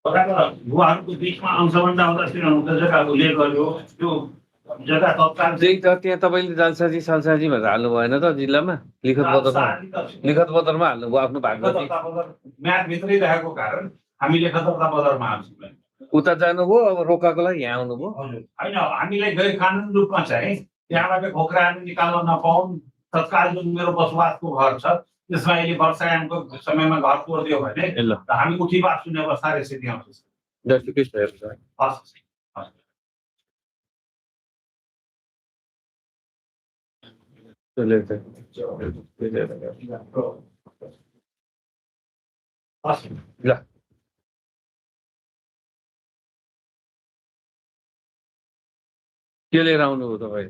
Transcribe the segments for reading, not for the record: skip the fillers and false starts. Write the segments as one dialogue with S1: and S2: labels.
S1: उहाँहरूको बिचमा अंशबन्ध आउँदा श्रीरामको जग्गा उल्लेख गर्यो त्यो जग्गा तत्काल
S2: त्यही त त्यहाँ तपाईँले जालसाजी सालसाजी भनेर हाल्नु भएन त जिल्लामा लिखत पत्रमा हाल्नुभयो आफ्नो भागवती
S1: म्याथभित्रै राखेको कारण हामीले खतरता बजारमा हाल्छौँ।
S2: उता जानुभयो अब रोकाको लागि यहाँ आउनुभयो।
S1: होइन हामीलाई गैर कानुन रूपमा चाहिँ त्यहाँबाट खोक्राहरू निकाल्न नपाउन्। तत्काल जुन मेरो बसोबासको घर छ त्यसमा अहिले वर्षायामको समयमा घर तोडिदियो भने हामी उठीबास सुन्ने अवस्था स्थिति आउँछ।
S2: के लिएर आउनुभयो तपाईँ?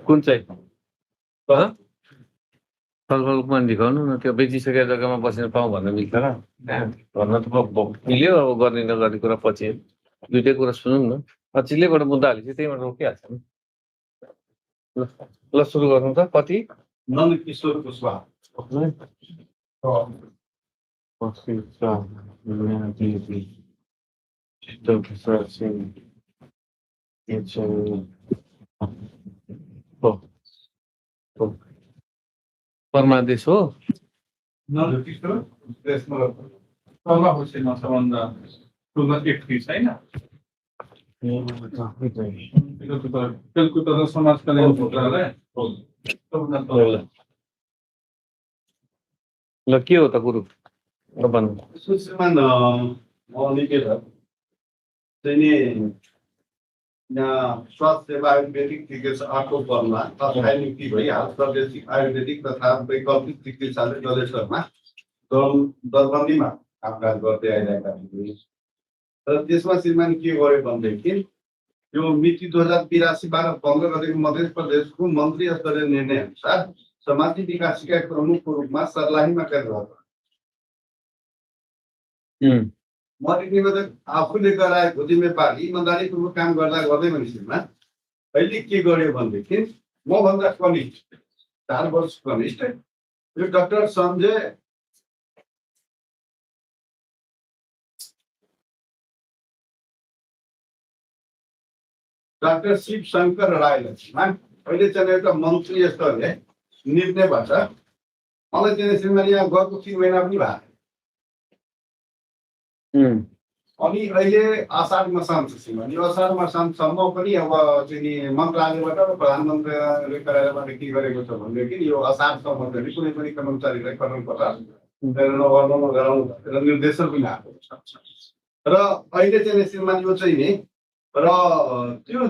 S2: कुन चाहिँ छलफलमा देखाउनु न, त्यो बेचिसकेको जग्गामा बसेर पाऊँ भन्न मिल्छ र? भन्न त मिल्यो, अब गर्ने नगर्ने कुरा पछि दुइटै कुरा सुनौँ न। चिल्लैबाट मुद्दा हालेपछि त्यहीबाट रोकिहाल्छ नि। ल सुरु गर्नु त। कति?
S1: नन्दकिशोर कुशवाहा।
S2: परमादेश हो।
S1: समाज कल्याण
S2: ल के हो त कुरो?
S3: स्वास्थ्य सेवा आयुर्वेदिक चिकित्सा आटोपरमा तत्काल नियुक्ति भइहाल्छ। प्रादेशिक आयुर्वेदिक तथा वैकल्पिक चिकित्सालय जलेश्वरमा दरबन्दीमा कामकाज गर्दै आइरहेका थिए र त्यसमा श्रीमान के गर्यो भनेदेखि यो मिति 2082-12 गतेको मध्य प्रदेशको मन्त्री स्तरीय निर्णय अनुसार समाजिक विकास इकाइ प्रमुखको रूपमा सर्लाहीमा कार्यरत आफूले गराएको जिम्मेवारी इमान्दारीपूर्वक काम गर्दा गर्दै मानिसमा अहिले के गर्यो भनेदेखि मभन्दा कनिष्ठ 4 वर्ष कनिष्ठ यो डाक्टर सञ्जय डाक्टर शिव शङ्कर राईलाई अहिले चाहिँ एउटा मन्त्री स्तरले निर्णयबाट मलाई चाहिँ श्रीमान यहाँ गएको 3 महिना पनि भएको। अनि अहिले असार मसान्त श्रीमान यो असार मसान्तसम्म पनि अब चाहिँ मन्त्रालयबाट र प्रधानमन्त्रीले कार्यालयबाट के गरेको छ भनेदेखि यो असारसम्म चाहिँ कुनै पनि कर्मचारीलाई कर्मपत्र नगराउनु भनेर निर्देशन पनि आएको छ र अहिले चाहिँ श्रीमान यो चाहिँ नि र त्यो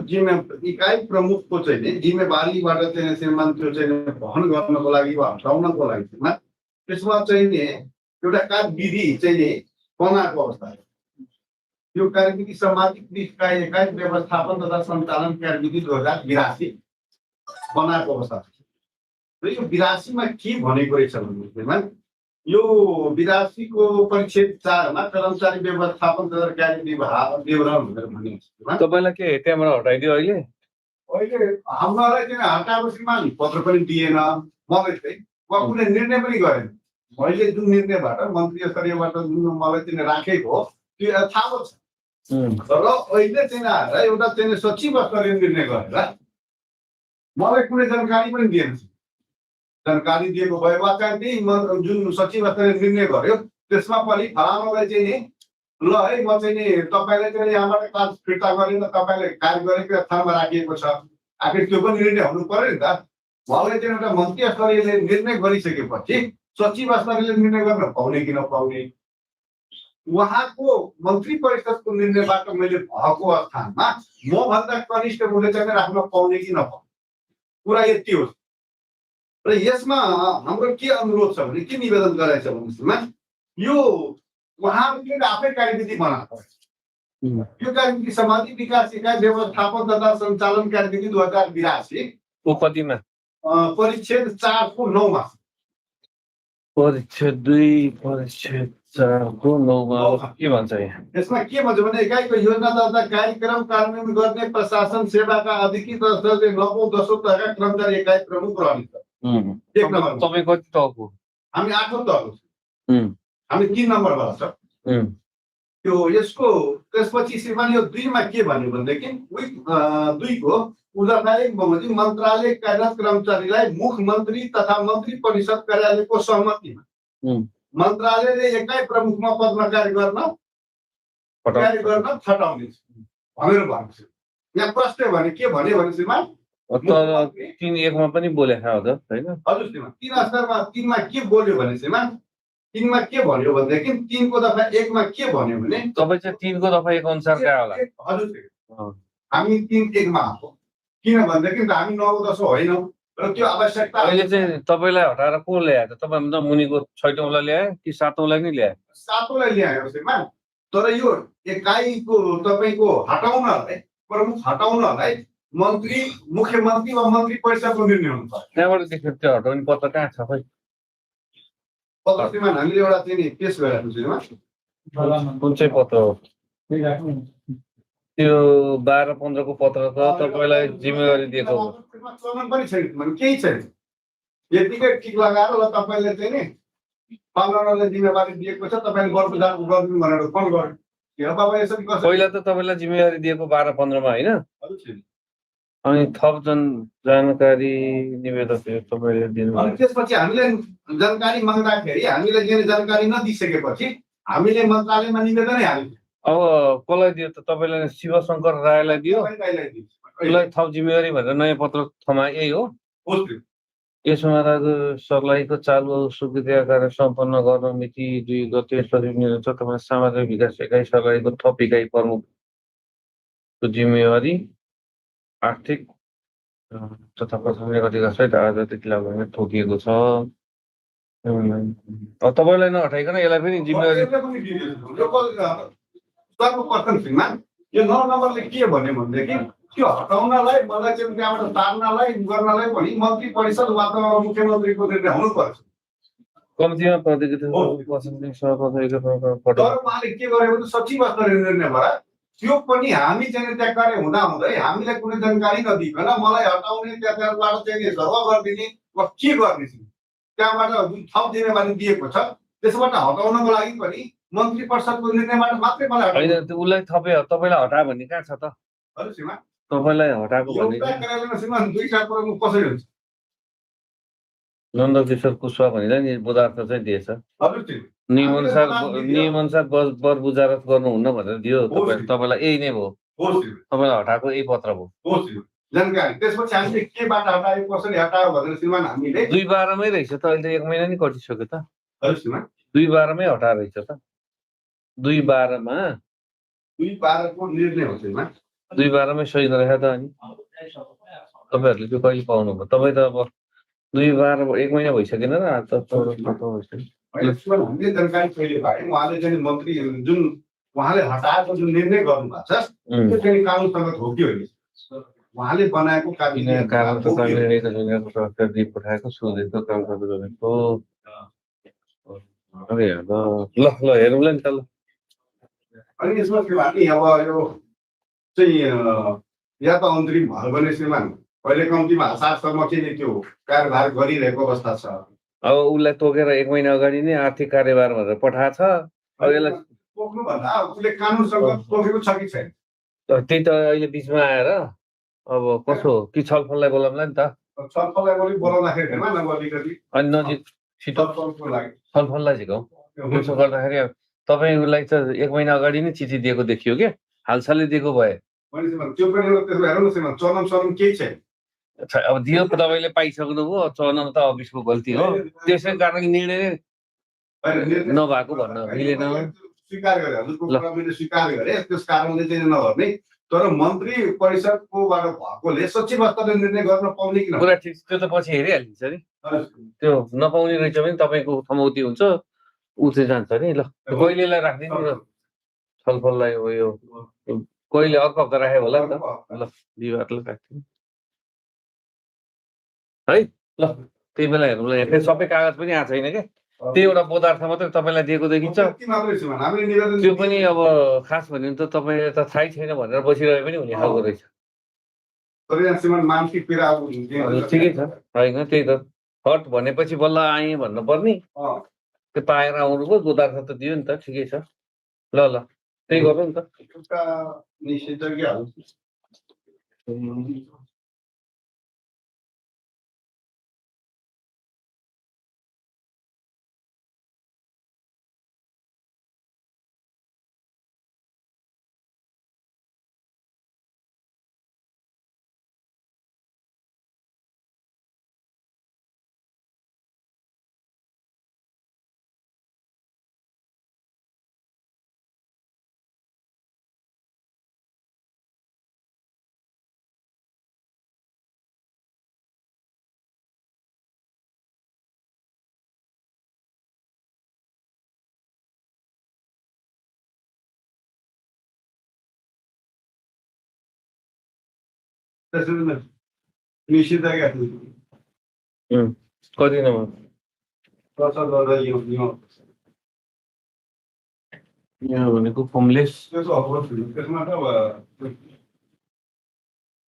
S3: इकाइ प्रमुखको चाहिँ नि जिम्मेवारीबाट चाहिँ श्रीमान त्यो चाहिँ वहन गर्नको लागि वा हटाउनको लागि श्रीमान त्यसमा चाहिँ नि एउटा कार्यविधि चाहिँ नि बनाएको अवस्था है। यो कार्यविधि सामाजिक इकाइ व्यवस्थापन तथा सञ्चालन कार्यविधि 2082 बनाएको अवस्था छ र यो 82 मा के भनेको रहेछ भन्ने यो 82 को परिच्छेद 4 मा कर्मचारी व्यवस्थापन तथा कार्यविधि विवरण भनेर भनिन्छ।
S2: तपाईलाई के त्यहाँबाट हटाइदियो अहिले
S3: हामीलाई चाहिँ हटाएको श्रीमान पत्र पनि दिएन मलाई चाहिँ वा कुनै निर्णय पनि गरेन। मैले जुन निर्णयबाट मन्त्री स्तरीयबाट जुन मलाई चाहिँ राखेको त्यो थाहा छ र अहिले चाहिँ आएर एउटा चाहिँ सचिव स्तरीय निर्णय गरेर मलाई कुनै जानकारी पनि दिएन। जानकारी दिएको भए वा चाहिँ जुन सचिव स्तरीय निर्णय गर्यो त्यसमा पनि फलानालाई चाहिँ नि ल है म चाहिँ नि तपाईँलाई चाहिँ यहाँबाट कार्य फिर्ता गरेर तपाईँले कार्य गरेको स्थानमा राखिएको छ। आखिर त्यो पनि निर्णय हुनु पर्यो नि त। उहाँले चाहिँ एउटा मन्त्री स्तरीयले निर्णय गरिसकेपछि सचिव स्तरले निर्णय गर्न पाउने कि नपाउने उहाँको मन्त्री परिषदको निर्णयबाट मैले भएको स्थानमा मभन्दा कनिष्ठ मूल्य चाहिँ राख्न पाउने कि नपाउने कुरा यति हो। र यसमा हाम्रो के अनुरोध छ भने के निवेदन गराएको छ भन्नुमा यो उहाँहरूले आफै कार्यविधि बनाएको यो कार्यविधि सामाजिक विकास इकाइ व्यवस्थापन तथा सञ्चालन कार्यविधि 2082
S2: उपतिमा
S3: परिच्छेद 4 को 9 मा
S2: परिच्छेद 2 परिच्छेद चारको 9मा के भन्छ यहाँ?
S3: यसमा के भन्छ भने एकाइको योजना तथा कार्यक्रम कार्यान्वयन गर्ने प्रशासन सेवाका अधिकृत स्तरले 9औं 10औं तहका कर्मचारी एकाइ प्रमुख रहनेछ। एक नम्बर
S2: तपाईँ कति तहको?
S3: हामी 8औं तहको छौँ। हामी 3 नम्बरमा छ। त्यो यसको त्यसपछि श्रीमान यो 2 मा के भन्यो भनेदेखि 2 को उदाहरण बमोजिम मन्त्रालय कार्यरत कर्मचारीलाई मुख्यमन्त्री तथा मन्त्री परिषद कार्यालयको सहमतिमा मन्त्रालयले एकाइ प्रमुखमा पदमा कार्य गर्न छटाउनेछ भनेर भन्छ। यहाँ प्रश्न भने के भन्यो भने श्रीमान
S2: तर 3-1 मा पनि बोलेको हो त हैन?
S3: हजुर श्रीमान 3 स्तरमा 3 मा के बोल्यो भने श्रीमान 3 मा के भन्यो भनेदेखि 3 को दफा 1 मा के भन्यो भने
S2: तपाईँ चाहिँ 3 को दफा 1 अनुसार क्या होला?
S3: हजुर हामी 3-1 मा आएको किन भनेदेखि हामी 9 10 होइनौँ र त्यो आवश्यकता
S2: अहिले चाहिँ तपाईँलाई हटाएर को ल्यायो त? तपाईँभन्दा मुनिको 6औँलाई ल्यायो कि 7औँलाई नै ल्यायो?
S3: 7औँलाई ल्यायो श्रीमान। तर यो एकाइको तपाईँको हटाउनलाई प्रमुख हटाउनलाई मन्त्री मुख्यमन्त्री वा मन्त्री परिषदको निर्णय हुन्छ।
S2: त्यहाँबाट देखेर त्यो हटाउने पत्र कहाँ छ खै?
S3: पत्र श्रीमान हामीले एउटा चाहिँ नि पेश गरेको छौँ श्रीमान।
S2: कुन चाहिँ पत्र हो त्यो? 12-15 को पत्र त तपाईँलाई जिम्मेवारी दिएको हो।
S3: चलन पनि छैन श्रीमान, केही छैन। यतिकै टिक लगाएर ल तपाईँले चाहिँ नि पाउनलाई जिम्मेवारी दिएको छ, तपाईँले बरबजार गरिदिनु भनेर फोन गर्यो। यो बाबा यसरी कसरी?
S2: पहिला त तपाईँलाई जिम्मेवारी दिएको 12-15 मा हैन? अनि थप जानकारी निवेदन तपाईँले दिनु।
S3: अनि त्यसपछि हामीले जानकारी माग्दाखेरि हामीले जुन जानकारी नदिइसकेपछि हामीले मन्त्रालयमा निवेदनै हाल्यौँ।
S2: अब कसलाई दियो त? तपाईँलाई शिवशङ्कर रायलाई दियो? उसलाई थप जिम्मेवारी भनेर नयाँ पत्र थमा यही हो? यसमा सर्लाहीको चालु स्वीकृति कार्य सम्पन्न गर्न मिति 2 गते सचिव छ। तपाईँ सामाजिक विकास एकाइ सर्लाहीको थप इकाइ प्रमुखको जिम्मेवारी आर्थिक तथा प्रशासनिक अधिकार सहित आजदेखि लागू गर्न तोकिएको छ। अब तपाईँलाई नहटाइकन यसलाई पनि जिम्मेवारी
S3: सर्वप्रथम श्रीमान यो 9 नम्बरले के भन्यो भनेदेखि त्यो हटाउनलाई मलाई चाहिँ त्यहाँबाट तार्नलाई गर्नलाई पनि मन्त्री परिषद वा त मुख्यमन्त्रीको निर्णय हुनुपर्छ।
S2: कम्तीमा प्रतिनिधि
S3: तर उहाँले के गर्यो भने सचिव स्तरीय निर्णय भएर त्यो पनि हामी चाहिँ त्यहाँ कार्य हुँदा हुँदै हामीलाई कुनै जानकारी नदिइकन मलाई हटाउने त्यहाँबाट चाहिँ सर्व गरिदिने वा के गर्ने त्यहाँबाट जुन थप जिम्मेवारी दिएको छ त्यसबाट हटाउनको लागि पनि मन्त्री परिषदको निर्णयबाट मात्रै मलाई
S2: होइन। उसलाई थपे तपाईँलाई हटा भन्ने कहाँ छ त?
S3: हजुर श्रीमान
S2: तपाईँलाई हटाएको भन्ने
S3: एउटा कार्यालयमा श्रीमान 2टा प्रमुख कसरी हुन्छ?
S2: नन्दकिशोर कुशवाहा भनेर नि बुझार्थ चाहिँ दिएछ।
S3: हजुर
S2: नियम अनुसार बर बुझारत गर्नुहुन्न भनेर दियो तपाईँलाई। यही नै भयो तपाईँलाई हटाएको यही पत्र भयो
S3: जानकारी। त्यसपछि हामीले केबाट हटायो कसरी हटायो भनेर श्रीमान हामीले
S2: 2/12 मै रहेछ त। अहिले 1 महिना नि कटिसक्यो त।
S3: हजुर श्रीमान
S2: 2/12 मै हटाएर रहेछ त। 2/12 मा
S3: 2/12 को निर्णय हो श्रीमान।
S2: 2/12 मै सही गरेछ त। अनि तपाईँहरूले त्यो कहिले पाउनु भयो? तपाईँ त अब 2/12 1 महिना भइसकेन र आज त
S3: हामीले जानकारी कहिले पायौँ उहाँले चाहिँ मन्त्री जुन उहाँले हटाएको जुन निर्णय गर्नुभएको छ त्यो चाहिँ कानुनसँग हो कि होइन उहाँले बनाएको
S2: पठाएको सोधेको काम गरेको। अरे ल हेरौँला नि त ल।
S3: अनि यसमा के भने अब यो चाहिँ या त अन्तरिम भयो भने श्रीमान अहिले कम्तीमा हालसम्म चाहिँ त्यो कार्यभार गरिरहेको अवस्था छ।
S2: अब उसलाई तोकेर 1 महिना अगाडि नै आर्थिक कार्यभार भनेर पठाएको छ। अब यसलाई
S3: तोक्नुभन्दा उसले कानुनसँग तोकेको छ कि छैन?
S2: त्यही त अहिले बिचमा आएर अब कसो कि छलफललाई बोलाउँला नि त।
S3: छलफललाई बोलाउँदाखेरि
S2: अनि नजिक छिटो छलफललाई झिकाउँ। त्यसो गर्दाखेरि तपाईँलाई त 1 महिना अगाडि नै चिठी दिएको देखियो क्या। हालसालै दिएको भए
S3: त्यो पनि हेर्नु चलन केही छैन।
S2: अब दियो तपाईँले पाइसक्नुभयो। चलन त अफिसको गल्ती हो। त्यसै कारण निर्णय नभएको भन्न मिलेन।
S3: स्वीकार गरे हजुरको स्वीकार गरे त्यस कारणले चाहिँ नगर्ने। तर मन्त्री परिषदकोबाट भएकोले सचिव स्तरले निर्णय गर्न पाउने किन?
S2: कुरा ठिक। त्यो त पछि हेरिहालिन्छ नि। त्यो नपाउने रहेछ भने तपाईँको थमौती हुन्छ ऊ चाहिँ जान्छ नि। ल कहिलेलाई राखिदिनु र छलफललाई यो कहिले अर्को हप्ता राख्यो होला नि त। ल बिहिबारलाई राख्दिनु है। ल त्यही बेला हेर्नुलाई सबै कागज पनि आएको छैन क्या। त्यही एउटा पदार्थ मात्रै तपाईँलाई दिएको देखिन्छ।
S3: त्यति मात्रै श्रीमान हामीले निवेदन
S2: त्यो पनि अब खास भन्यो भने त तपाईँलाई त थाहै छैन भनेर बसिरहे पनि हुने खालको रहेछ।
S3: तर यहाँ श्रीमान मानसिक पीडा अब
S2: ठिकै छ, होइन त्यही त हट भनेपछि बल्ल आएँ भन्नु पर्ने, त्यो पाएर आउनुभयो, पदार्थ त दियो नि त, ठिकै छ। ल ल त्यही गरौँ नि त।
S3: एउटा निषेधाज्ञा हो। निषेधाज्ञा
S2: कति नम्बर
S3: प्रचार गर्दा यो
S2: यहाँ भनेको होमलेस
S3: त्यसको अवरोध त्यसमा त अब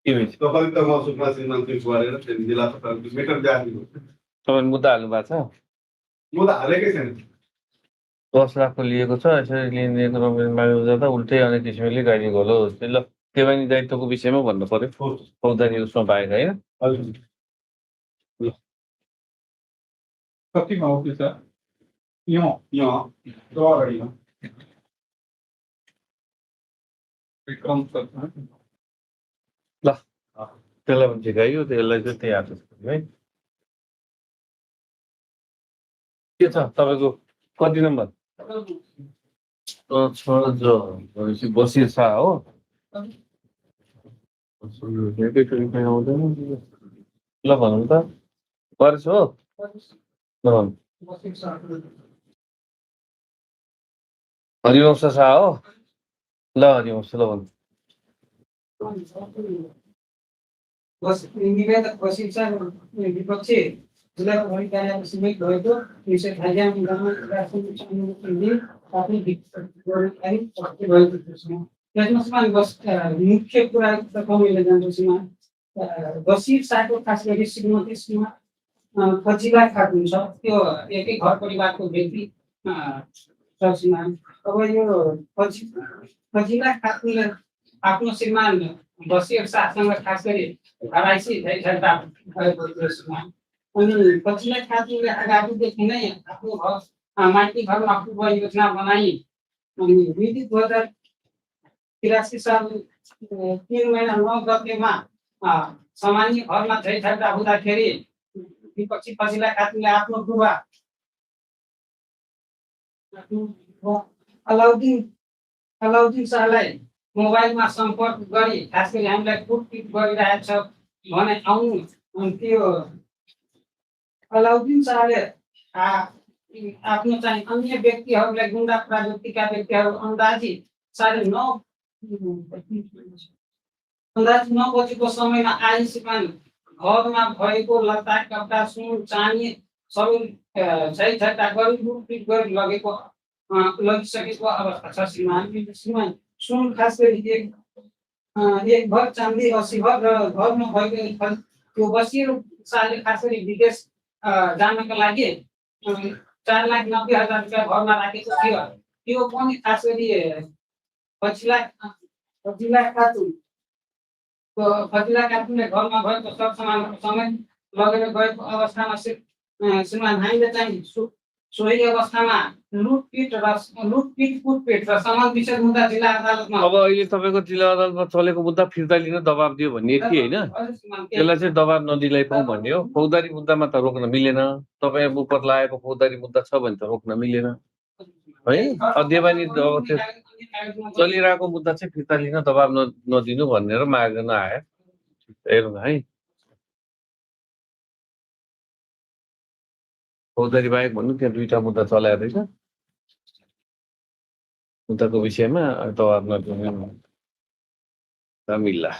S2: के भन्छ
S3: तपाईँ त महसुसमा श्रीमान गरेर जिल्ला सरकारको मेटर जारी हो।
S2: तपाईँले मुद्दा हाल्नु भएको छ?
S3: म त हालेकै छैन।
S2: 10 लाखको लिएको छ, यसरी लिएको रकम माग्नु जाँदा उल्टै अनेक किसिमले गाडी घोलो होस्। ल देवानी दायित्वको विषयमा भन्नु पर्यो, फौजदारी उसमा बाहेक होइन।
S1: कतिमा हो त्यो सर?
S3: यहाँ तो अगाडि हो।
S1: विक्रम सर
S2: ल त्यसलाई पनि झिकाइयो, त्यसलाई चाहिँ त्यही हात है। के छ तपाईँको कति नम्बर? बसिर शाह हो। ल भनौँ त परेछ हो। हरिवंश शाह हो। ल हरिवंश ल भन्नु।
S4: विपक्षी जिल्ला प्रहरी कार्यालय समेत भएको विषय खाद्यान्न त्यसमा मुख्य कुरा त कमीले जान्छ सीमा बसिर शाहको खास गरी श्रीमती सीमा फजिला खातुन छ, त्यो एकै घर परिवारको व्यक्ति छ सीमा। अब यो फजिला खातुनले आफ्नो श्रीमान बसिर शाहसँग खास गरी घराइसी झैझगडा भएको थियो सीमा। अनि फजिला खातुनले अगाडिदेखि नै आफ्नो घर माइती घरमा पूर्व योजना बनाई अनि मिति 2083 साल 3 महिना 9 गतेमा सामान्य घरमा झैझगडा हुँदाखेरि विपक्षी फजिला खातुनले आफ्नो बुबा अलाउद्दिन शाहलाई मोबाइलमा सम्पर्क गरी खास गरी हामीलाई कुटपिट गरिरहेको छ भने आउनु। अनि त्यो अलाउद्दिन शाहले आफ्नो चाहिँ अन्य व्यक्तिहरूलाई गुन्डा प्रवृत्तिका व्यक्तिहरू अन्दाजी 9:30 बजेको समयमा आइसिपान घरमा भएको लत्ता कपडा सुन चाँदी सबै झैझगडा गरी लुटपिट गरी लगिसकेको अवस्था छ श्रीमान। सुन खास गरी एक भर चाँदी 80 भर र घरमा भएको त्यो बसिर शाहले खास गरी विदेश जानको लागि 4,90,000 रुपियाँ घरमा राखेको थियो। त्यो पनि खास गरी फजिला खातुनले घरमा भएको सब सामानहरू समेत लगेर गएको अवस्थामा श्रीमान हामीले चाहिँ सोही अवस्थामा लुटपिट कुटपिट र समान विषय मुद्दा जिल्ला अदालतमा।
S2: अब अहिले तपाईँको जिल्ला अदालतमा चलेको मुद्दा फिर्ता लिन दबाब दियो भन्ने यति होइन, त्यसलाई चाहिँ दबाब नदिलाई पाउँ भन्ने हो। फौजदारी मुद्दामा त रोक्न मिलेन, तपाईँ उप लागेको फौजदारी मुद्दा छ भने त रोक्न मिलेन है। देवानी अब त्यो चलिरहेको मुद्दा चाहिँ फिर्ता लिन दबाब नदिनु भनेर माग्न आयो। हेरौँ है, फौजदारी बाहेक भन्नु त्यहाँ 2टा मुद्दा चलाएको रहेछ। मुद्दाको विषयमा दबाब नदिनु मिल्ला।